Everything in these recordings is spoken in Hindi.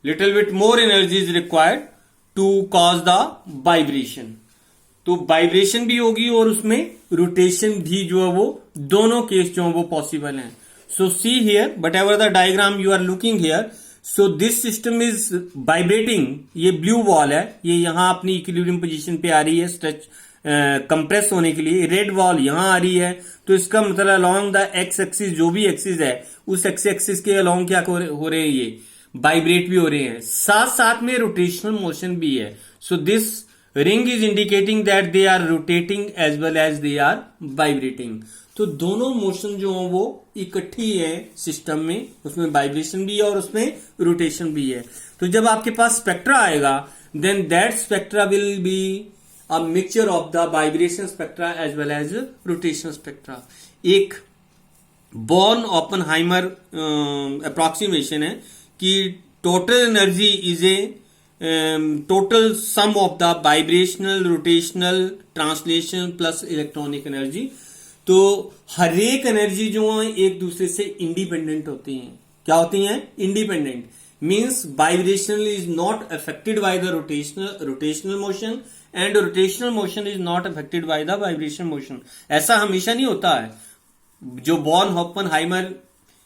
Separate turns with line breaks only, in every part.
Little bit more energy is required to cause the vibration. तो वाइब्रेशन भी होगी और उसमें रोटेशन भी जो है वो दोनों केस जो है वो पॉसिबल हैं। So see here whatever the diagram you are looking here, so this system is vibrating. ये ब्लू वॉल है, ये यहां अपनी इक्विलिब्रियम पोजीशन पे आ रही है स्ट्रेच कंप्रेस होने के लिए। रेड वॉल यहां आ रही है, तो इसका मतलब अलोंग द एक्स एक्सिस, जो भी एक्सिस है उस एक्स एक्सिस के अलोंग क्या हो रहे हैं, ये वाइब्रेट भी हो रहे हैं, साथ साथ में रोटेशनल मोशन भी है। So this ring is indicating that they are rotating as well as they are vibrating. तो दोनों मोशन जो है वो इकट्ठी है सिस्टम में, उसमें वाइब्रेशन भी है और उसमें रोटेशन भी है। तो जब आपके पास स्पेक्ट्रा आएगा, then that spectra will be a mixture of the vibration spectra as well as rotational spectra. एक बॉर्न ओपेनहाइमर अप्रोक्सीमेशन है कि total energy is a total sum of the vibrational, rotational, translation plus electronic energy. तो हर एक एनर्जी जो है एक दूसरे से इंडिपेंडेंट होती हैं। क्या होती हैं? Independent. Means vibrational is not affected by the rotational motion and rotational motion is not affected by the vibration motion. ऐसा हमेशा नहीं होता है। जो बॉर्न ओपेनहाइमर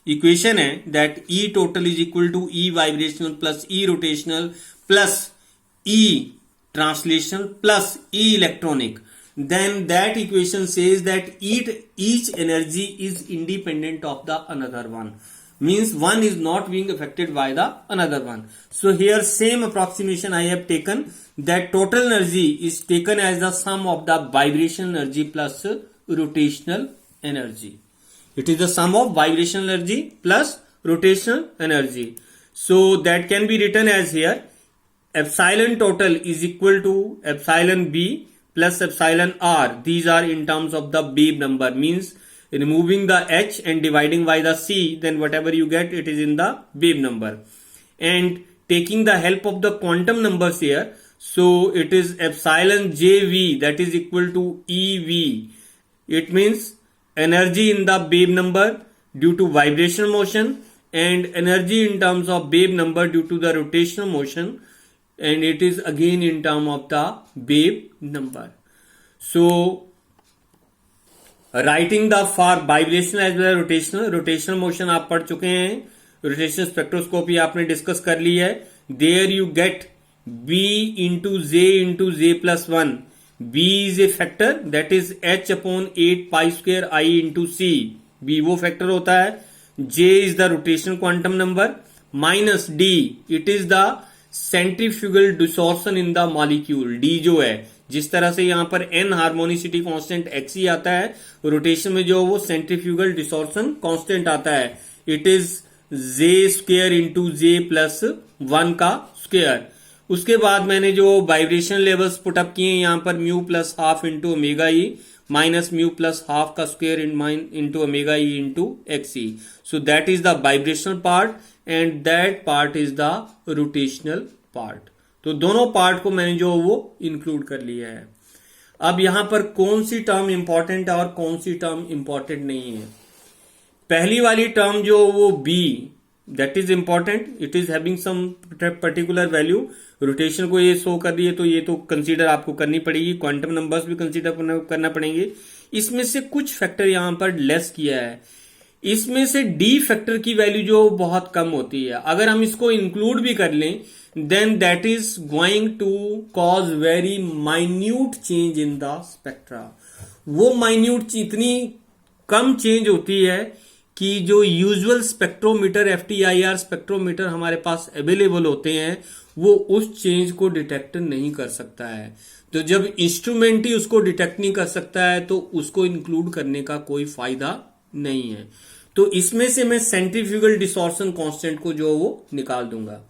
इक्वेशन है that E total is equal to E vibrational plus E rotational plus E translation plus E electronic, then that equation says that each energy is independent of the another one, means one is not being affected by the another one. So here same approximation I have taken, that total energy is taken as the sum of the vibrational energy plus rotational energy. It is the sum of vibrational energy plus rotational energy. So that can be written as here, epsilon total is equal to epsilon b plus epsilon r. These are in terms of the Beeb number, means removing the h and dividing by the c, then whatever you get it is in the Beeb number. And taking the help of the quantum numbers here, so it is epsilon jv that is equal to ev. It means energy in the Beeb number due to vibrational motion and energy in terms of Beeb number due to the rotational motion, and it is again in term of the Beeb number. So writing the for vibrational as well as rotational motion आप पढ़ चुके हैं, रोटेशनल स्पेक्ट्रोस्कोपी आपने डिस्कस कर ली है। There you get b into j plus 1. b is a factor that is h upon 8 pi square I into c. b वो फैक्टर होता है। j is the rotational quantum number minus d, it is the centrifugal distortion in the molecule. D जो है, जिस तरह से यहां पर एन हार्मोनिसिटी कांस्टेंट एक्स ही आता है, रोटेशन में जो वो सेंट्रीफ्यूगल डिसॉर्शन कांस्टेंट आता है, it is J square into J plus 1 का स्क्वायर। उसके बाद मैंने जो वाइब्रेशन लेवल्स पुटअप किए यहां पर mu plus half into omega e minus mu plus half का square into omega e into x e. So that is the vibrational part and that part is the rotational part. तो दोनों पार्ट को मैंने जो वो इंक्लूड कर लिया है। अब यहां पर कौन सी टर्म इंपॉर्टेंट है और कौन सी टर्म इंपॉर्टेंट नहीं है। पहली वाली टर्म जो वो B, that is important, it is having some particular value. Rotation को ये शो कर रही है, तो ये तो कंसीडर आपको करनी पड़ेगी। क्वांटम नंबर्स भी कंसीडर करना पड़ेंगे। इसमें से कुछ फैक्टर यहां पर लेस किया है। इसमें से डी फैक्टर की वैल्यू जो बहुत कम होती है, अगर हम इसको इंक्लूड भी कर लें, then that is going to cause very minute change in the spectra. वो माइन्यूट इतनी कम चेंज होती है कि जो यूजुअल स्पेक्ट्रोमीटर FTIR स्पेक्ट्रोमीटर हमारे पास अवेलेबल होते हैं, वो उस चेंज को डिटेक्ट नहीं कर सकता है। तो जब इंस्ट्रूमेंट ही उसको डिटेक्ट नहीं कर सकता है, तो उसको इंक्लूड करने का कोई फायदा नहीं है। तो इसमें से मैं सेंट्रीफ्यूगल डिसॉर्शन कांस्टेंट को जो वो निकाल दूंगा।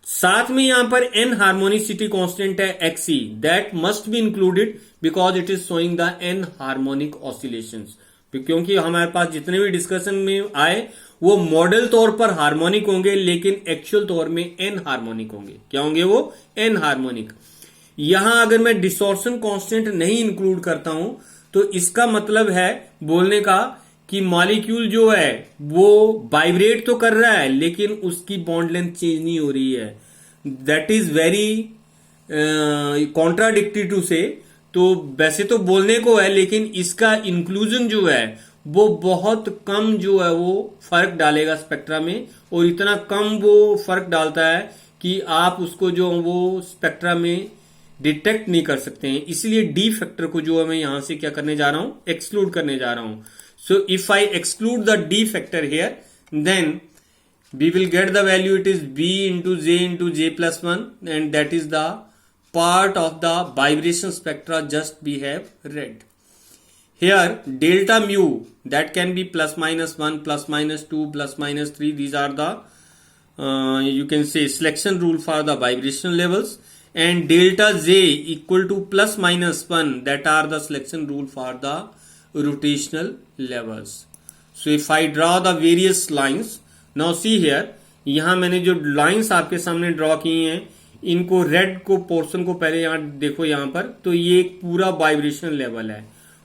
साथ में यहां पर एन हार्मोनिसिटी कांस्टेंट है XE, that must be included because it is showing the anharmonic oscillations. क्योंकि हमारे पास जितने भी डिस्कशन में आए वो मॉडल तौर पर हार्मोनिक होंगे, लेकिन एक्चुअल तौर में एन हार्मोनिक होंगे। क्या होंगे वो? Anharmonic. यहां अगर मैं डिसॉर्शन कांस्टेंट नहीं इंक्लूड करता हूं, तो इसका मतलब है बोलने का कि मॉलिक्यूल जो है वो वाइब्रेट तो कर रहा है लेकिन उसकी बॉन्ड लेंथ चेंज नहीं हो रही है. That is very contradictory to say. तो वैसे तो बोलने को है लेकिन इसका इंक्लूजन जो है वो बहुत कम जो है वो फर्क डालेगा स्पेक्ट्रा में, और इतना कम वो फर्क डालता है कि आप उसको जो वो स्पेक्ट्रा में डिटेक्ट नहीं कर सकते हैं. इसलिए डी फैक्टर को जो है मैं यहां से क्या करने जा रहा हूं, एक्सक्लूड करने जा रहा हूं. So if I exclude the D factor here, then we will get the value, it is b into j plus 1, and that is the part of the vibration spectra just we have read. Here delta mu, that can be plus minus 1, plus minus 2, plus minus 3, these are the you can say selection rule for the vibration levels, and delta j equal to plus minus 1, that are the selection rule for the rotational levels. So if I draw the various lines, now see here, यहां मैंने जो लाइंस आपके सामने ड्रॉ की हैं इनको रेड को पोर्शन को पहले यहां देखो यहां पर, तो ये एक पूरा वाइब्रेशन लेवल है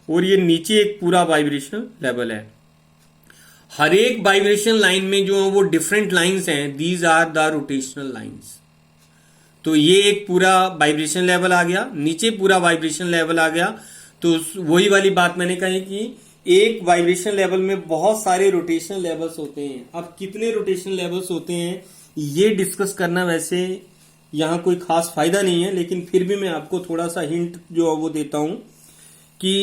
और ये नीचे एक पूरा वाइब्रेशन लेवल है. हर एक वाइब्रेशन लाइन में जो वो डिफरेंट लाइंस हैं, these are the rotational lines. तो ये एक पूरा वाइब्रेशन लेवल आ गया, नीचे पूरा वाइब्रेशन लेवल आ गया. तो वही वाली बात मैंने कही कि एक वाइब्रेशन लेवल में बहुत सारे रोटेशन लेवल्स होते हैं. अब कितने रोटेशन लेवल्स होते हैं ये डिस्कस करना वैसे यहां कोई खास फायदा नहीं है, लेकिन फिर भी मैं आपको थोड़ा सा हिंट जो वो देता हूं कि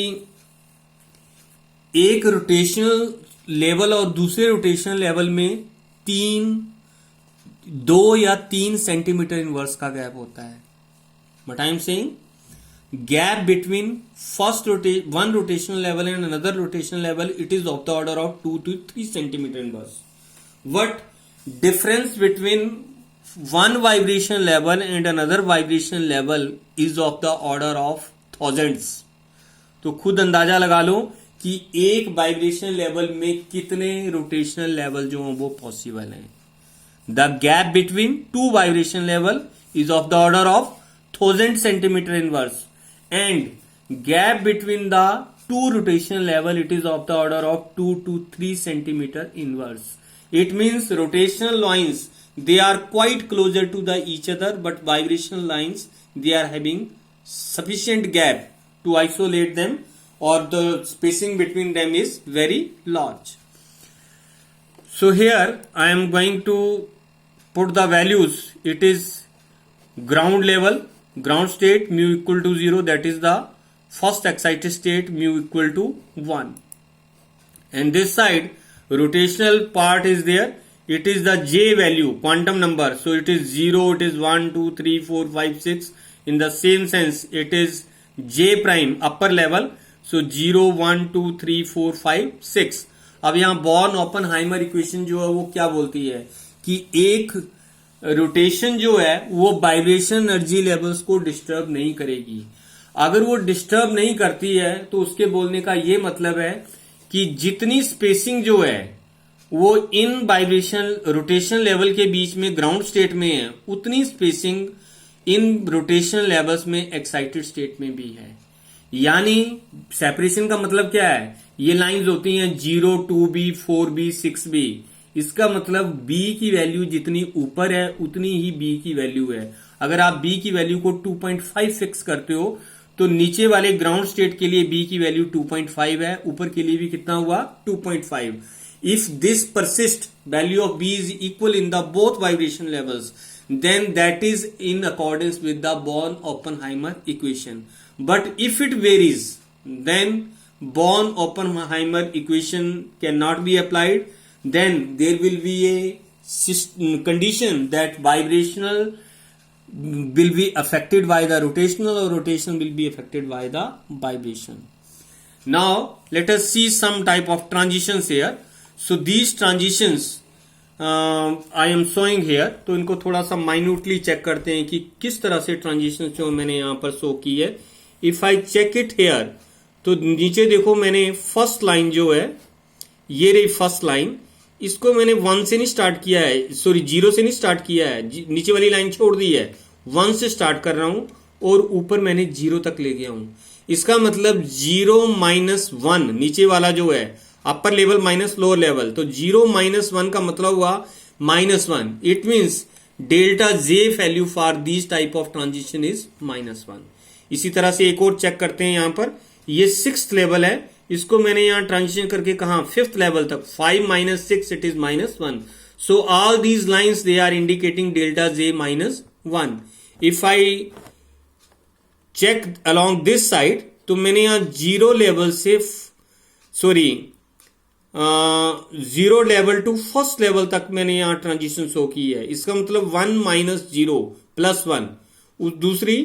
एक रोटेशनल लेवल और दूसरे रोटेशनल लेवल में 2 या 3 सेंटीमीटर इनवर्स का गैप होता है. But I am saying gap between one rotational level and another rotational level, it is of the order of 2 to 3 centimeter inverse. What difference between one vibration level and another vibration level is of the order of thousands. तो खुद अंदाजा लगा लो कि एक वाइब्रेशन लेवल में कितने रोटेशनल लेवल जो वो पॉसिबल हैं. The gap between two vibration level is of the order of 1000 centimeter inverse. And gap between the two rotational level, it is of the order of 2 to 3 centimeter inverse. It means rotational lines, they are quite closer to the each other, but vibrational lines, they are having sufficient gap to isolate them, or the spacing between them is very large. So here I am going to put the values. It is ground level, ground state mu equal to 0, that is the first excited state, mu equal to 1. And this side rotational part is there, it is the j value, quantum number. So it is 0, it is 1, 2, 3, 4, 5, 6. In the same sense it is j prime upper level. So 0, 1, 2, 3, 4, 5, 6. अब यहां बॉर्न ओपनहाइमर इक्वेशन जो है वो क्या बोलती है कि एक रोटेशन जो है वो वाइब्रेशन एनर्जी लेवल्स को डिस्टर्ब नहीं करेगी. अगर वो डिस्टर्ब नहीं करती है तो उसके बोलने का ये मतलब है कि जितनी स्पेसिंग जो है वो इन वाइब्रेशन रोटेशन लेवल के बीच में ग्राउंड स्टेट में है, उतनी स्पेसिंग इन रोटेशन लेवल्स में एक्साइटेड स्टेट में भी है. यानी सेपरेशन का मतलब क्या है, ये लाइंस होती हैं 0, 2b, 4b, 6b. इसका मतलब b की वैल्यू जितनी ऊपर है उतनी ही b की वैल्यू है. अगर आप b की वैल्यू को 2.5 फिक्स करते हो तो नीचे वाले ग्राउंड स्टेट के लिए b की वैल्यू 2.5 है, ऊपर के लिए भी कितना हुआ 2.5. If this persist, value of b is equal in the both vibration levels, then that is in accordance with the Born Oppenheimer equation. But if it varies, then Born Oppenheimer equation can not be applied. Then there will be a condition that vibrational will be affected by the rotational, or rotation will be affected by the vibration. Now let us see some type of transitions here. So these transitions I am showing here. तो इनको थोड़ा सा minutely चेक करते हैं कि किस तरह से transitions जो मैंने यहाँ पर शो की है. If I check it here, तो नीचे देखो मैंने फर्स्ट लाइन जो है, ये रही फर्स्ट लाइन, इसको मैंने 1 से नहीं स्टार्ट किया है, सॉरी 0 से नहीं स्टार्ट किया है, नीचे वाली लाइन छोड़ दी है, 1 से स्टार्ट कर रहा हूं और ऊपर मैंने 0 तक ले गया हूं. इसका मतलब 0 - 1 नीचे वाला जो है upper level minus lower level, तो 0 माइनस 1 का मतलब हुआ -1. It means delta J value for this type of transition is -1. इसी तरह से एक और चेक करते हैं. यहां पर ये 6th लेवल है, इसको मैंने यहां ट्रांजिशन करके कहा 5th लेवल तक. 5 minus 6 it is -1. So all these lines they are indicating delta J -1. If I check along this side, तो मैंने यहां 0 लेवल से zero level to first level तक मैंने यहां ट्रांजिशन शो की है. इसका मतलब 1 माइनस 0 प्लस 1. दूसरी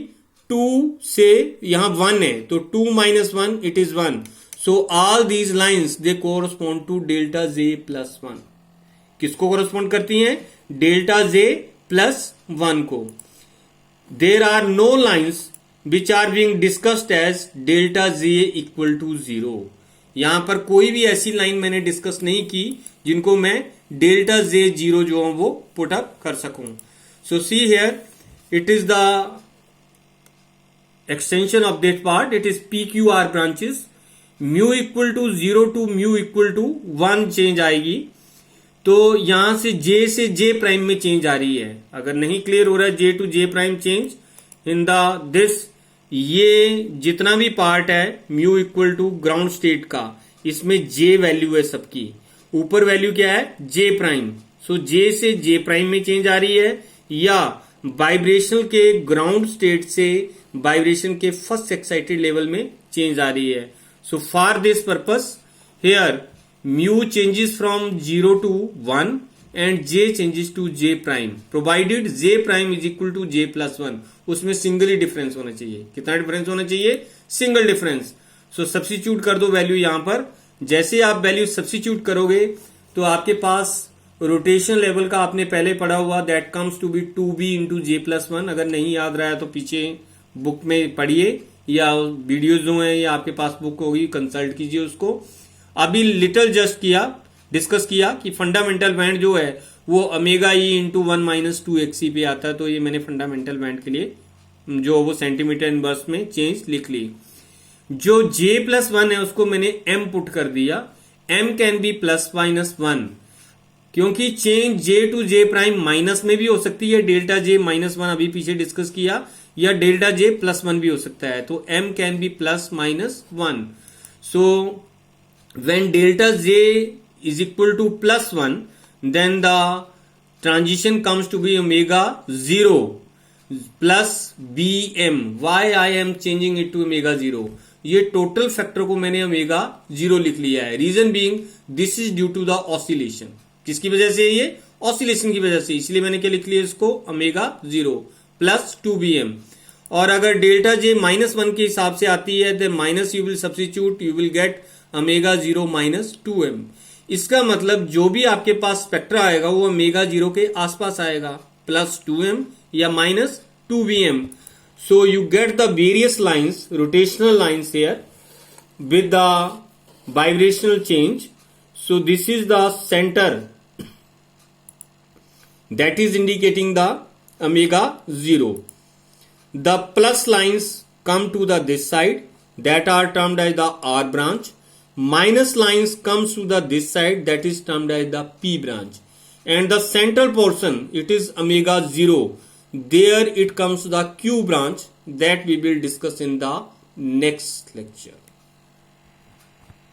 2 से यहां 1 है, तो 2 minus 1 it is 1. So all these lines they correspond to delta J plus 1. किसको कोरस्पॉन्ड करती हैं? डेल्टा जे प्लस 1 को. There are no lines which are being discussed as delta J equal to 0. यहां पर कोई भी ऐसी लाइन मैंने डिस्कस नहीं की जिनको मैं डेल्टा जे 0 जो है वो पुट अप कर सकूं. So see here it is the extension of that part. It is PQR branches. Mu equal to 0 to mu equal to 1 change आएगी, तो यहां से J प्राइम में चेंज आ रही है. अगर नहीं क्लियर हो रहा है J to J prime change in the this, ये जितना भी पार्ट है mu equal to ground state का, इसमें J वैल्यू है सबकी. ऊपर वैल्यू क्या है? J prime. सो J से J प्राइम में चेंज आ रही है, या वाइब्रेशन के ग्राउंड स्टेट से वाइब्रेशन के फर्स्ट एक्साइटेड लेवल में चेंज आ रही है. So for this purpose here mu changes from 0 to 1 and J changes to J prime provided J prime is equal to J plus 1. उसमें सिंगल ही डिफरेंस होना चाहिए. कितना डिफरेंस होना चाहिए? Single difference. सो सब्स्टिट्यूट कर दो वैल्यू यहां पर. जैसे आप वैल्यू सब्स्टिट्यूट करोगे तो आपके पास रोटेशन लेवल का आपने पहले पढ़ा हुआ that comes to be 2b into J plus 1. अगर नहीं याद रहा है तो पीछे बुक में पढ़िए, या वीडियोज जो है या आपके पास बुक होगी कंसल्ट कीजिए उसको. अभी लिटिल जस्ट डिस्कस किया कि फंडामेंटल बैंड जो है वो omega e into 1 minus 2XC पे आता है. तो ये मैंने फंडामेंटल बैंड के लिए जो वो सेंटीमीटर इनवर्स में चेंज लिख ली. जो J प्लस 1 है उसको मैंने M पुट कर दिया. M can be plus minus 1, क्योंकि change J to J prime minus में भी हो सकती है. डेल्टा J माइनस 1 अभी पीछे डिस्कस किया, या डेल्टा J प्लस 1 भी हो सकता है. तो M can be plus minus 1. So when delta J is equal to plus 1, then the transition comes to be omega 0 plus Bm. Why I am changing it to omega 0? ये टोटल फैक्टर को मैंने ओमेगा 0 लिख लिया है. Reason being this is due to the oscillation. किसकी वजह से? ये ऑसिलेशन की वजह से. इसलिए मैंने क्या लिख लिया इसको? Omega 0 plus 2Bm. और अगर डेल्टा J माइनस 1 के हिसाब से आती है तो minus you will substitute, you will get omega 0 minus 2M. इसका मतलब जो भी आपके पास स्पेक्ट्रा आएगा वो ओमेगा 0 के आसपास आएगा, प्लस 2M या minus 2Bm. So you get the various lines, rotational lines here with the vibrational change. So this is the centre that is indicating the omega 0. The plus lines come to the this side that are termed as the R branch. Minus lines comes to the this side that is termed as the P branch. And the central portion, it is omega 0. There it comes to the Q branch that we will discuss in the next lecture.